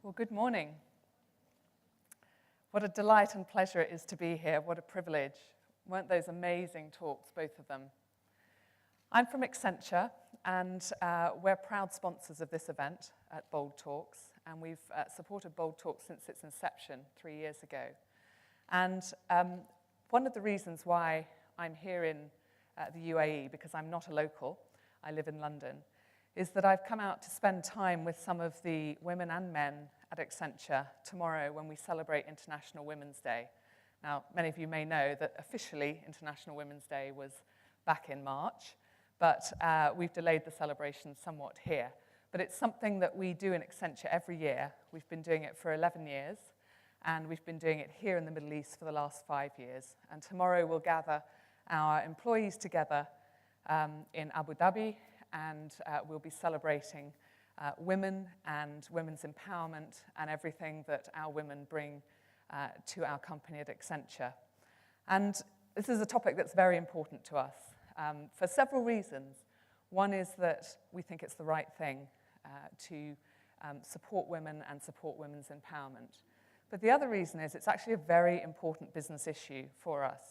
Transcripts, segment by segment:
Well, good morning. What a delight and pleasure it is to be here. What a privilege. Weren't those amazing talks, both of them? I'm from Accenture, and we're proud sponsors of this event at BOLDtalks, and we've supported BOLDtalks since its inception 3 years ago. And one of the reasons why I'm here in the UAE, because I'm not a local, I live in London, is that I've come out to spend time with some of the women and men at Accenture tomorrow when we celebrate International Women's Day. Now, many of you may know that officially International Women's Day was back in March, but we've delayed the celebration somewhat here. But it's something that we do in Accenture every year. We've been doing it for 11 years, and we've been doing it here in the Middle East for the last 5 years. And tomorrow we'll gather our employees together in Abu Dhabi, and we'll be celebrating women and women's empowerment and everything that our women bring to our company at Accenture. And this is a topic that's very important to us for several reasons. One is that we think it's the right thing to support women and support women's empowerment. But the other reason is it's actually a very important business issue for us.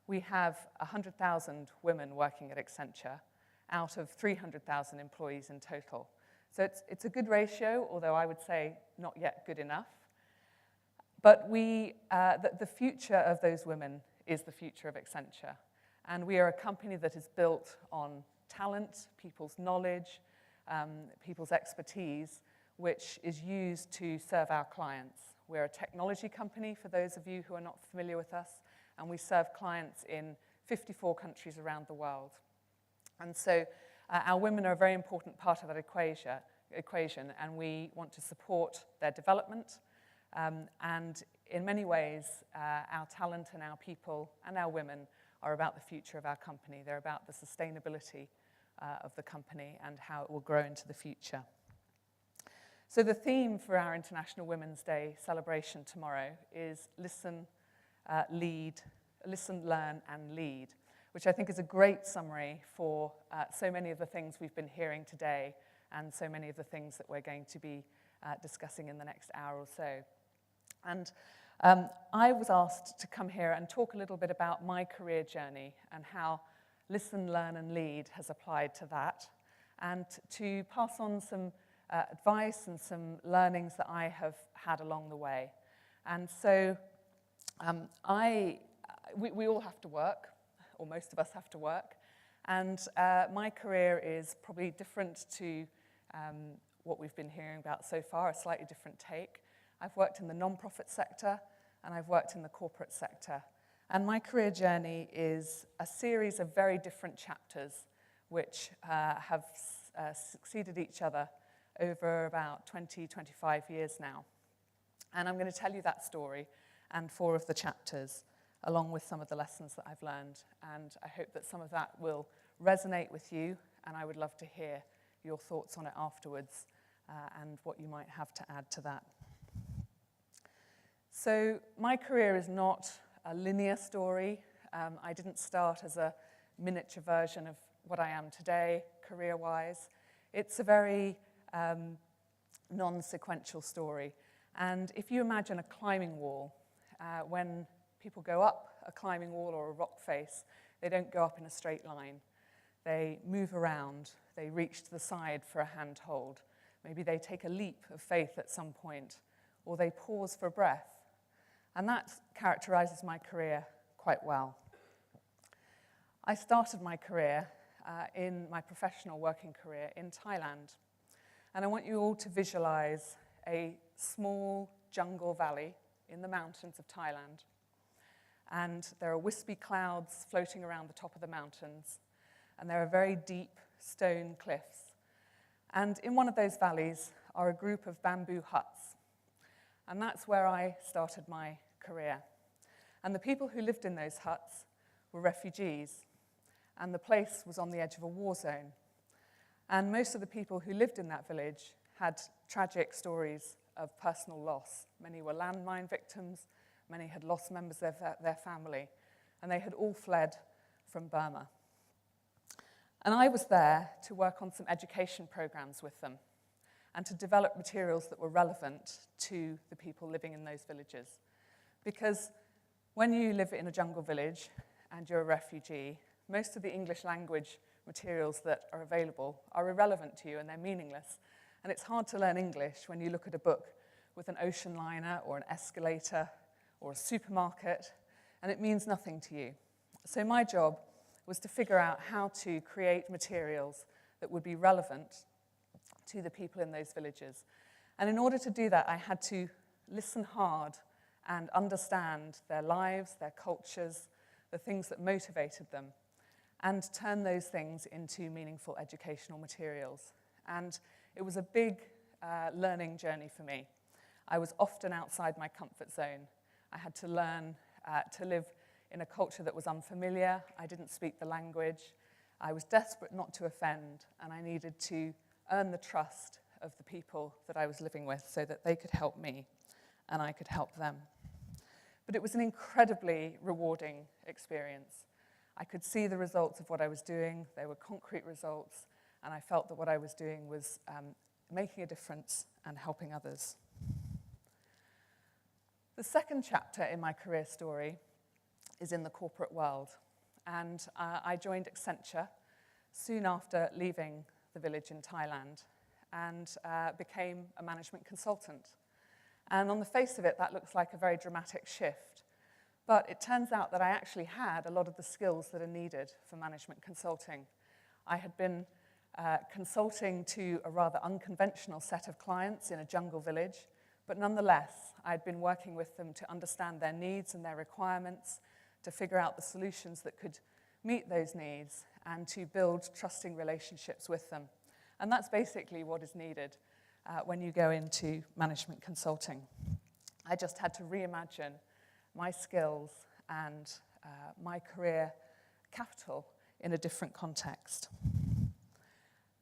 We have 100,000 women working at Accenture out of 300,000 employees in total. So it's a good ratio, although I would say not yet good enough. But the future of those women is the future of Accenture. And we are a company that is built on talent, people's knowledge, people's expertise, which is used to serve our clients. We're a technology company, for those of you who are not familiar with us, and we serve clients in 54 countries around the world. And so our women are a very important part of that equation, and we want to support their development. And in many ways, our talent and our people and our women are about the future of our company. They're about the sustainability of the company and how it will grow into the future. So the theme for our International Women's Day celebration tomorrow is listen, learn, and lead, which I think is a great summary for so many of the things we've been hearing today and so many of the things that we're going to be discussing in the next hour or so. And I was asked to come here and talk a little bit about my career journey and how listen, learn, and lead has applied to that, and to pass on some advice and some learnings that I have had along the way. And so we all have to work, or most of us have to work, and my career is probably different to what we've been hearing about so far, a slightly different take. I've worked in the non-profit sector, and I've worked in the corporate sector. And my career journey is a series of very different chapters which have succeeded each other over about 20, 25 years now. And I'm going to tell you that story and 4 of the chapters, along with some of the lessons that I've learned. And I hope that some of that will resonate with you, and I would love to hear your thoughts on it afterwards and what you might have to add to that. So my career is not a linear story. I didn't start as a miniature version of what I am today, career-wise. It's a very non-sequential story. And if you imagine a climbing wall, when people go up a climbing wall or a rock face, they don't go up in a straight line. They move around. They reach to the side for a handhold. Maybe they take a leap of faith at some point, or they pause for breath. And that characterizes my career quite well. I started my career in my professional working career in Thailand. And I want you all to visualize a small jungle valley in the mountains of Thailand. And there are wispy clouds floating around the top of the mountains. And there are very deep stone cliffs. And in one of those valleys are a group of bamboo huts. And that's where I started my career. And the people who lived in those huts were refugees. And the place was on the edge of a war zone. And most of the people who lived in that village had tragic stories of personal loss. Many were landmine victims. Many had lost members of their family. And they had all fled from Burma. And I was there to work on some education programs with them. and to develop materials that were relevant to the people living in those villages. Because when you live in a jungle village and you're a refugee, most of the English language materials that are available are irrelevant to you and they're meaningless. And it's hard to learn English when you look at a book with an ocean liner or an escalator or a supermarket, and it means nothing to you. So my job was to figure out how to create materials that would be relevant to the people in those villages. And in order to do that, I had to listen hard and understand their lives, their cultures, the things that motivated them, and turn those things into meaningful educational materials. And it was a big learning journey for me. I was often outside my comfort zone. I had to learn to live in a culture that was unfamiliar. I didn't speak the language. I was desperate not to offend, and I needed to earn the trust of the people that I was living with so that they could help me and I could help them. But it was an incredibly rewarding experience. I could see the results of what I was doing. They were concrete results, and I felt that what I was doing was making a difference and helping others. The second chapter in my career story is in the corporate world, and I joined Accenture soon after leaving the village in Thailand and became a management consultant. And on the face of it, that looks like a very dramatic shift. But it turns out that I actually had a lot of the skills that are needed for management consulting. I had been consulting to a rather unconventional set of clients in a jungle village, but nonetheless, I had been working with them to understand their needs and their requirements, to figure out the solutions that could meet those needs, and to build trusting relationships with them. And that's basically what is needed when you go into management consulting. I just had to reimagine my skills and my career capital in a different context.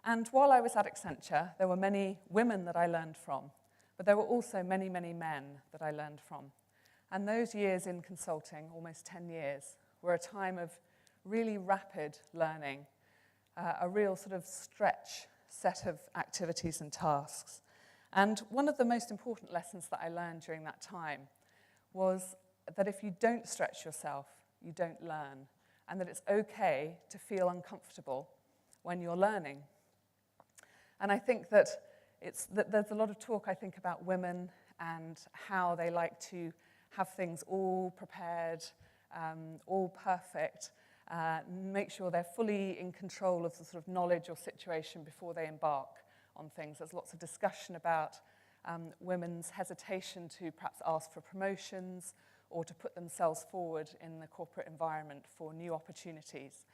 And while I was at Accenture, there were many women that I learned from, but there were also many, many men that I learned from. And those years in consulting, almost 10 years, were a time of really rapid learning, a real sort of stretch set of activities and tasks. And one of the most important lessons that I learned during that time was that if you don't stretch yourself, you don't learn, and that it's okay to feel uncomfortable when you're learning. And I think that there's a lot of talk, I think, about women and how they like to have things all prepared, all perfect, make sure they're fully in control of the sort of knowledge or situation before they embark on things. There's lots of discussion about women's hesitation to perhaps ask for promotions or to put themselves forward in the corporate environment for new opportunities.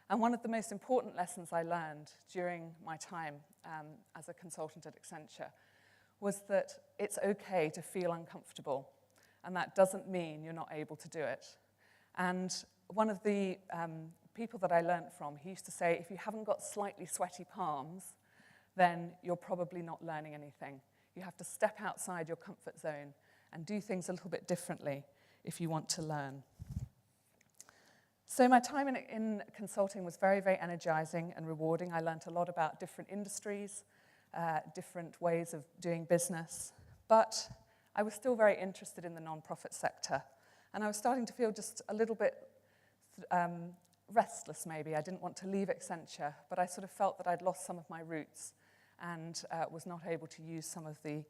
And one of the most important lessons I learned during my time as a consultant at Accenture was that it's okay to feel uncomfortable, and that doesn't mean you're not able to do it. And one of the people that I learned from, he used to say, if you haven't got slightly sweaty palms, then you're probably not learning anything. You have to step outside your comfort zone and do things a little bit differently if you want to learn. So my time in consulting was very, very energizing and rewarding. I learned a lot about different industries, different ways of doing business, but I was still very interested in the non-profit sector. And I was starting to feel just a little bit restless, maybe. I didn't want to leave Accenture, but I sort of felt that I'd lost some of my roots and was not able to use some of the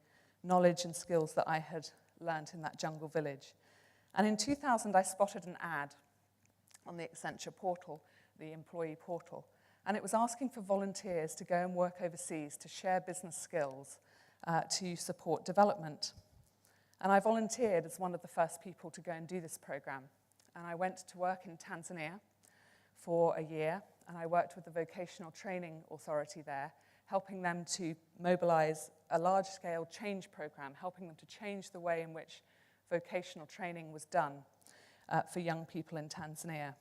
knowledge and skills that I had learned in that jungle village. And in 2000, I spotted an ad on the Accenture portal, the employee portal, and it was asking for volunteers to go and work overseas to share business skills to support development. And I volunteered as one of the first people to go and do this program. And I went to work in Tanzania for a year, and I worked with the vocational training authority there, helping them to mobilize a large-scale change program, helping them to change the way in which vocational training was done for young people in Tanzania.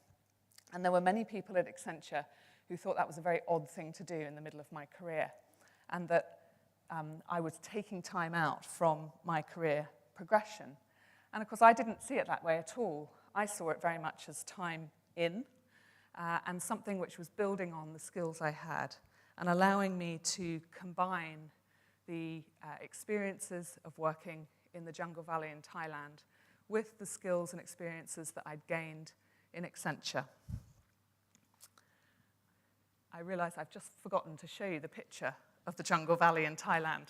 And there were many people at Accenture who thought that was a very odd thing to do in the middle of my career, and that I was taking time out from my career progression. And of course, I didn't see it that way at all. I saw it very much as time in, and something which was building on the skills I had and allowing me to combine the experiences of working in the Jungle Valley in Thailand with the skills and experiences that I'd gained in Accenture. I realise I've just forgotten to show you the picture of the Jungle Valley in Thailand.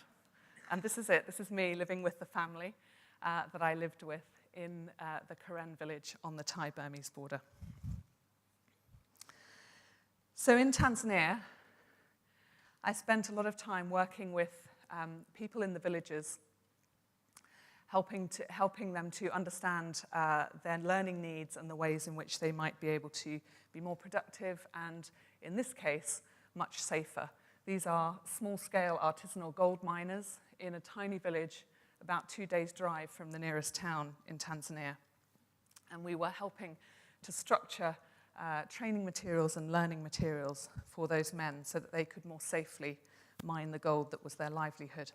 And this is it. This is me living with the family that I lived with in the Karen village on the Thai-Burmese border. So in Tanzania, I spent a lot of time working with people in the villages, helping them to understand their learning needs and the ways in which they might be able to be more productive and, in this case, much safer. These are small-scale artisanal gold miners in a tiny village about 2 days' drive from the nearest town in Tanzania. And we were helping to structure training materials and learning materials for those men so that they could more safely mine the gold that was their livelihood.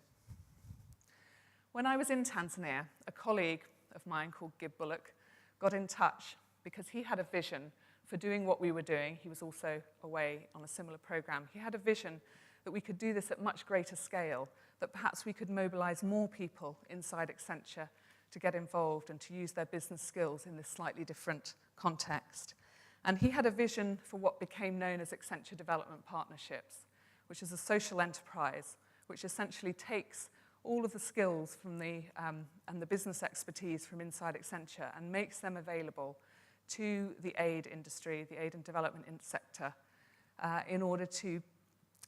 When I was in Tanzania, a colleague of mine called Gib Bullock got in touch because he had a vision for doing what we were doing. He was also away on a similar program. He had a vision that we could do this at much greater scale, that perhaps we could mobilize more people inside Accenture to get involved and to use their business skills in this slightly different context. And he had a vision for what became known as Accenture Development Partnerships, which is a social enterprise which essentially takes all of the skills from and the business expertise from inside Accenture and makes them available to the aid industry, the aid and development sector, in order to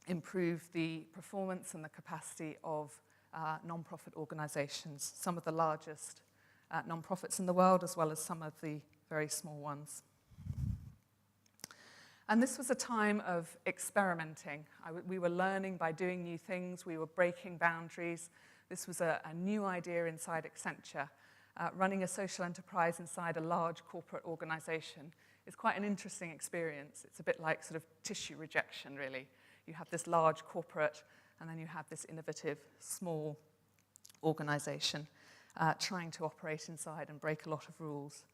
improve the performance and the capacity of non-profit organizations, some of the largest non-profits in the world, as well as some of the very small ones. And this was a time of experimenting. We were learning by doing new things. We were breaking boundaries. This was a new idea inside Accenture. Running a social enterprise inside a large corporate organization is quite an interesting experience. It's a bit like sort of tissue rejection, really. You have this large corporate, and then you have this innovative, small organization trying to operate inside and break a lot of rules.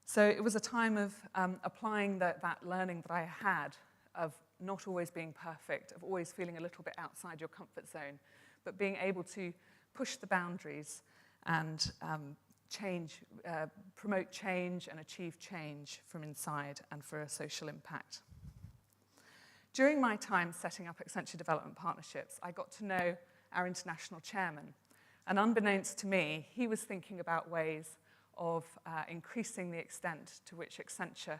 So it was a time of applying that learning that I had of not always being perfect, of always feeling a little bit outside your comfort zone, but being able to push the boundaries and promote change and achieve change from inside and for a social impact. During my time setting up Accenture Development Partnerships, I got to know our international chairman. And unbeknownst to me, he was thinking about ways of increasing the extent to which Accenture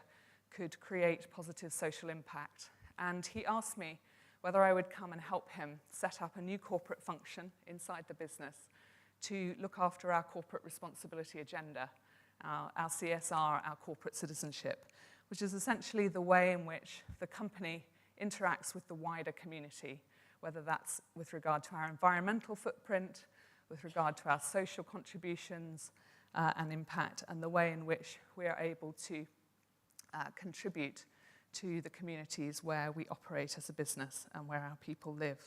could create positive social impact. And he asked me whether I would come and help him set up a new corporate function inside the business to look after our corporate responsibility agenda, our CSR, our corporate citizenship, which is essentially the way in which the company interacts with the wider community, whether that's with regard to our environmental footprint, with regard to our social contributions and impact, and the way in which we are able to contribute to the communities where we operate as a business and where our people live.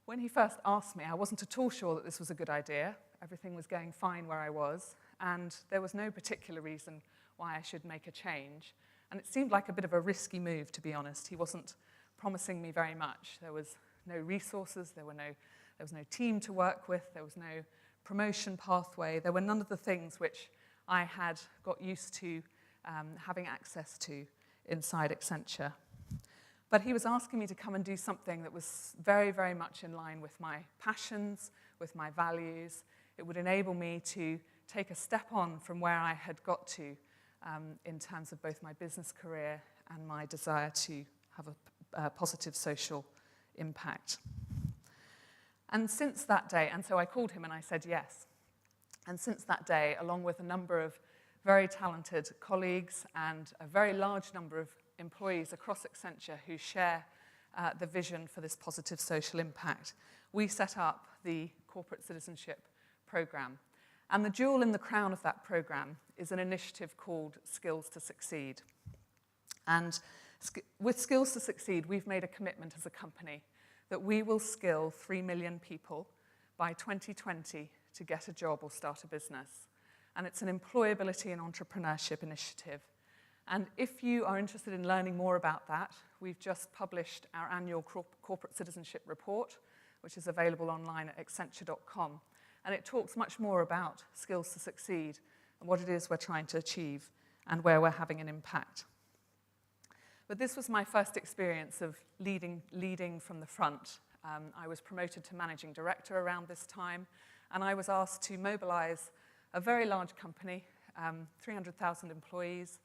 When he first asked me, I wasn't at all sure that this was a good idea. Everything was going fine where I was, and there was no particular reason why I should make a change. And it seemed like a bit of a risky move, to be honest. He wasn't promising me very much. There was no resources, there was no team to work with, there was no promotion pathway, there were none of the things which I had got used to having access to inside Accenture. But he was asking me to come and do something that was very, very much in line with my passions, with my values. It would enable me to take a step on from where I had got to in terms of both my business career and my desire to have a positive social impact. And since that day, and so I called him and I said yes. And since that day, along with a number of very talented colleagues and a very large number of employees across Accenture who share the vision for this positive social impact, we set up the Corporate Citizenship program. And the jewel in the crown of that program is an initiative called Skills to Succeed. And with Skills to Succeed, we've made a commitment as a company that we will skill 3 million people by 2020 to get a job or start a business. And it's an employability and entrepreneurship initiative. And if you are interested in learning more about that, we've just published our annual Corporate Citizenship report, which is available online at accenture.com. And it talks much more about skills to succeed and what it is we're trying to achieve and where we're having an impact. But this was my first experience of leading from the front. I was promoted to managing director around this time, and I was asked to mobilize a very large company, 300,000 employees,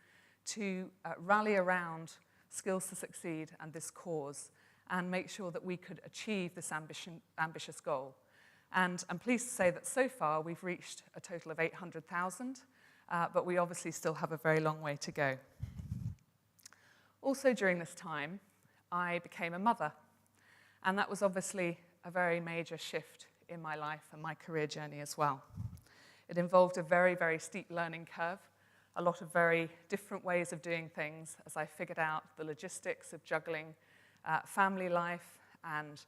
to rally around skills to succeed and this cause and make sure that we could achieve this ambitious goal. And I'm pleased to say that so far we've reached a total of 800,000, but we obviously still have a very long way to go. Also during this time, I became a mother, and that was obviously a very major shift in my life and my career journey as well. It involved a very, very steep learning curve, a lot of very different ways of doing things as I figured out the logistics of juggling family life and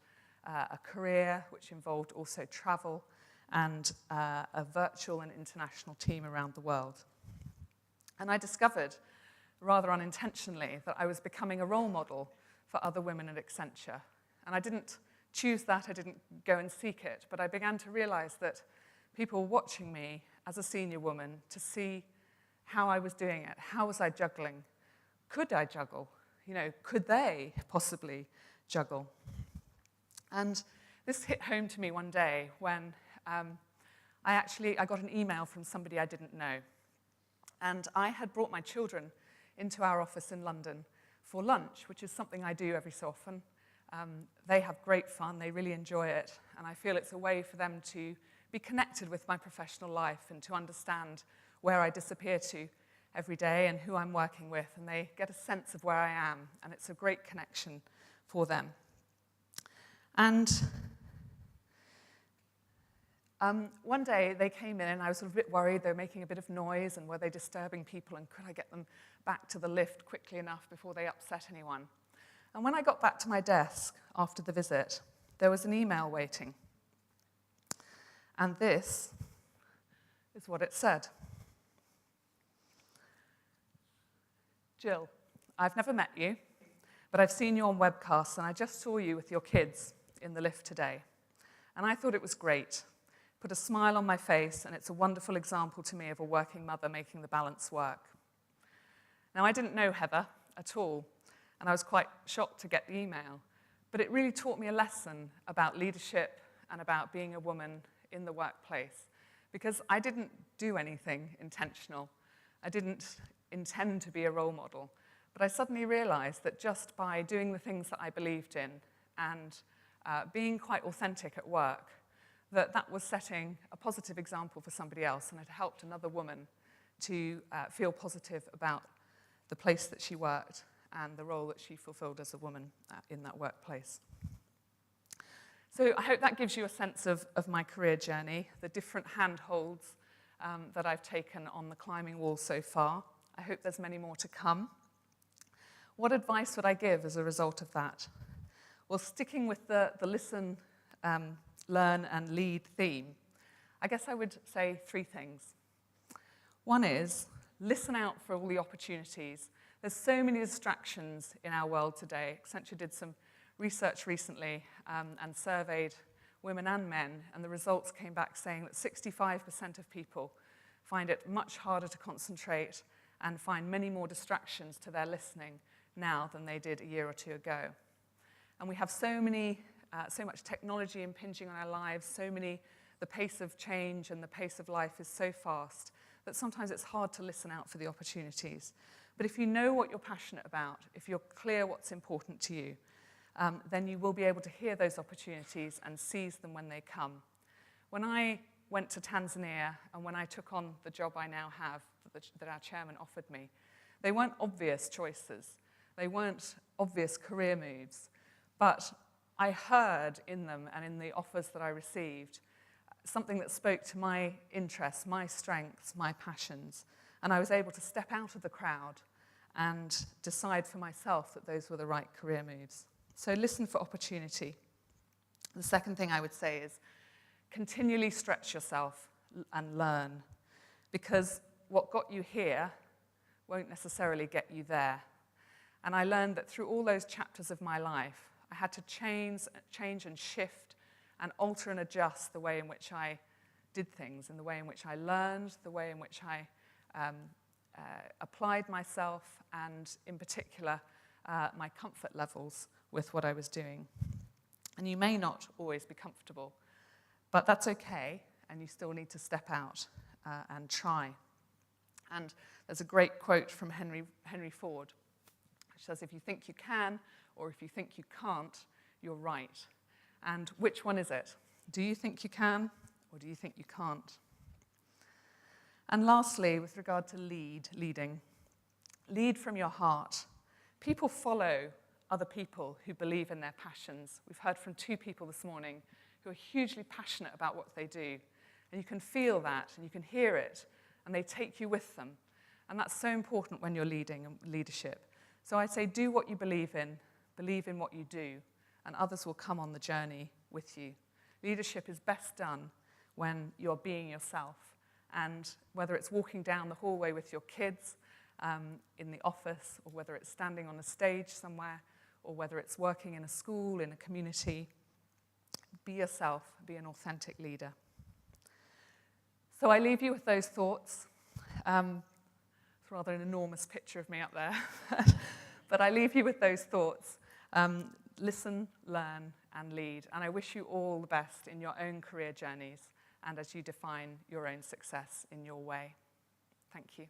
a career, which involved also travel and a virtual and international team around the world. And I discovered, rather unintentionally, that I was becoming a role model for other women at Accenture. And I didn't choose that, I didn't go and seek it, but I began to realize that people were watching me as a senior woman to see how I was doing it. How was I juggling? Could I juggle? You know, could they possibly juggle? And this hit home to me one day when I got an email from somebody I didn't know. And I had brought my children into our office in London for lunch, which is something I do every so often. They have great fun, they really enjoy it, and I feel it's a way for them to be connected with my professional life and to understand where I disappear to every day and who I'm working with, and they get a sense of where I am, and it's a great connection for them. And one day they came in and I was sort of a bit worried. They were making a bit of noise and were they disturbing people and could I get them back to the lift quickly enough before they upset anyone? And when I got back to my desk after the visit, there was an email waiting. And this is what it said. Jill, I've never met you, but I've seen you on webcasts and I just saw you with your kids in the lift today. And I thought it was great. Put a smile on my face, and it's a wonderful example to me of a working mother making the balance work. Now, I didn't know Heather at all, and I was quite shocked to get the email, but it really taught me a lesson about leadership and about being a woman in the workplace, because I didn't do anything intentional. I didn't intend to be a role model, but I suddenly realized that just by doing the things that I believed in and being quite authentic at work, that was setting a positive example for somebody else, and it helped another woman to feel positive about the place that she worked and the role that she fulfilled as a woman in that workplace. So I hope that gives you a sense of my career journey, the different handholds that I've taken on the climbing wall so far. I hope there's many more to come. What advice would I give as a result of that? Well, sticking with the listen, learn, and lead theme, I guess I would say three things. One is, listen out for all the opportunities. There's so many distractions in our world today. Accenture did some research recently and surveyed women and men, and the results came back saying that 65% of people find it much harder to concentrate and find many more distractions to their listening now than they did a year or two ago. And we have so much technology impinging on our lives, the pace of change and the pace of life is so fast that sometimes it's hard to listen out for the opportunities. But if you know what you're passionate about, if you're clear what's important to you, then you will be able to hear those opportunities and seize them when they come. When I went to Tanzania and when I took on the job I now have that our chairman offered me, they weren't obvious choices. They weren't obvious career moves. But I heard in them and in the offers that I received something that spoke to my interests, my strengths, my passions. And I was able to step out of the crowd and decide for myself that those were the right career moves. So listen for opportunity. The second thing I would say is continually stretch yourself and learn, because what got you here won't necessarily get you there. And I learned that through all those chapters of my life, I had to change and shift and alter and adjust the way in which I did things, and the way in which I learned, the way in which I applied myself, and in particular, my comfort levels with what I was doing. And you may not always be comfortable, but that's okay, and you still need to step out and try. And there's a great quote from Henry Ford, which says, if you think you can, or if you think you can't, you're right. And which one is it? Do you think you can, or do you think you can't? And lastly, with regard to leading, lead from your heart. People follow other people who believe in their passions. We've heard from 2 people this morning who are hugely passionate about what they do. And you can feel that, and you can hear it, and they take you with them. And that's so important when you're leading and leadership. So I'd say do what you believe in what you do, and others will come on the journey with you. Leadership is best done when you're being yourself. And whether it's walking down the hallway with your kids in the office, or whether it's standing on a stage somewhere, or whether it's working in a school, in a community, be yourself, be an authentic leader. So I leave you with those thoughts. It's rather an enormous picture of me up there. But I leave you with those thoughts. Listen, learn, and lead. And I wish you all the best in your own career journeys and as you define your own success in your way. Thank you.